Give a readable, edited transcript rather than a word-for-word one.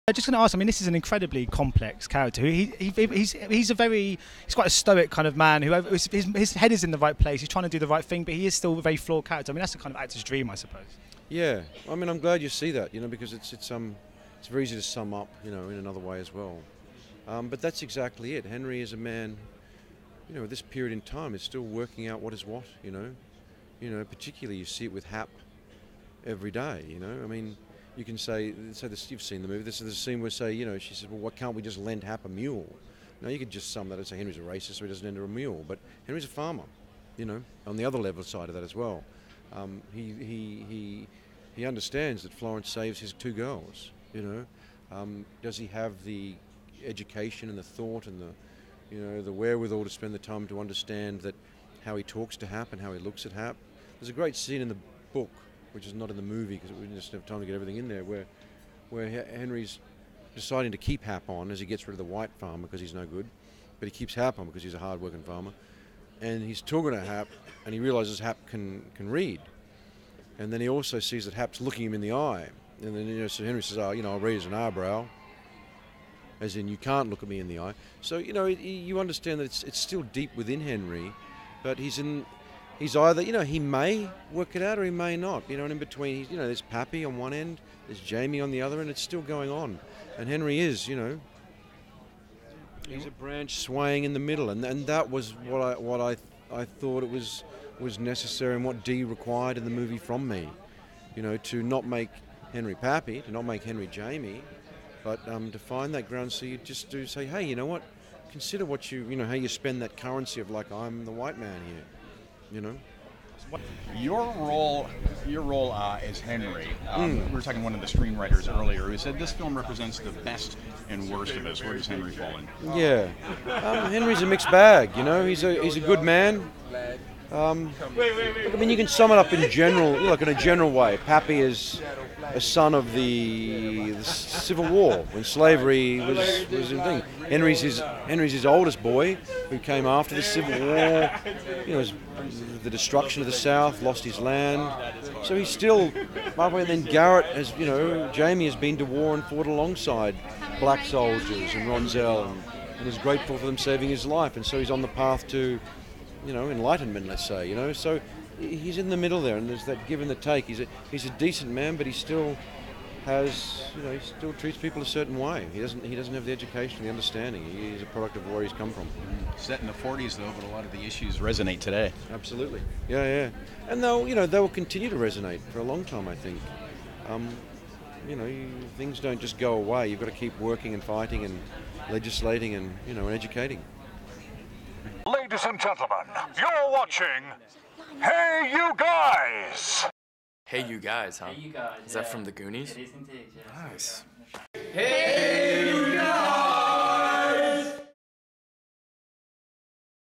I'm just going to ask. I mean, this is an incredibly complex character. He's quite a stoic kind of man. His head is in the right place. He's trying to do the right thing, but he is still a very flawed character. I mean, that's the kind of actor's dream, I suppose. Yeah, I mean, I'm glad you see that. Because it's very easy to sum up, in another way as well. But that's exactly it. Henry is a man, at this period in time, is still working out what is what. Particularly you see it with Hap every day. I mean. You can say this, you've seen the movie, this is the scene where she says, well, why can't we just lend Hap a mule? No, you could just sum that and say Henry's a racist, so he doesn't lend her a mule. But Henry's a farmer, on the other level side of that as well. He understands that Florence saves his 2 girls, Does he have the education and the thought and the wherewithal to spend the time to understand that how he talks to Hap and how he looks at Hap? There's a great scene in the book, which is not in the movie because we didn't have time to get everything in there, where Henry's deciding to keep Hap on as he gets rid of the white farmer because he's no good, but he keeps Hap on because he's a hard-working farmer. And he's talking to Hap, and he realises Hap can read. And then he also sees that Hap's looking him in the eye. And then, so Henry says, I'll read as an eyebrow, as in you can't look at me in the eye. So, you understand that it's still deep within Henry, but he's either, he may work it out or he may not, and in between, there's Pappy on one end, there's Jamie on the other, and it's still going on. And Henry is, he's a branch swaying in the middle, and that was what I thought it was necessary and what Dee required in the movie from me, to not make Henry Pappy, to not make Henry Jamie, but to find that ground so you just do say, hey, you know what, consider what how you spend that currency of like, I'm the white man here. Your role as Henry, we were talking to one of the screenwriters earlier who said this film represents the best and worst of us. Where does Henry fall in? Yeah, Henry's a mixed bag. He's a good man. Look, you can sum it up in general, in a general way. Pappy is a son of the Civil War when slavery was a thing. Henry's his oldest boy who came after the Civil War. The destruction of the South, lost his land. So he's still halfway. And then Garrett has, Jamie has been to war and fought alongside black soldiers and Ronzel and is grateful for them saving his life. And so he's on the path to, enlightenment, let's say, So he's in the middle there, and there's that give and the take. He's a decent man, but he still has, he still treats people a certain way. He doesn't have the education, the understanding. He's a product of where he's come from. Set in the 40s, though, but a lot of the issues resonate today. Absolutely. Yeah. And they'll continue to resonate for a long time, I think. Things don't just go away. You've got to keep working and fighting and legislating and, and educating. Ladies and gentlemen, you're watching Hey You Guys! Hey You Guys, huh? Hey You Guys. Is that from the Goonies? It is indeed, yes. Nice. Hey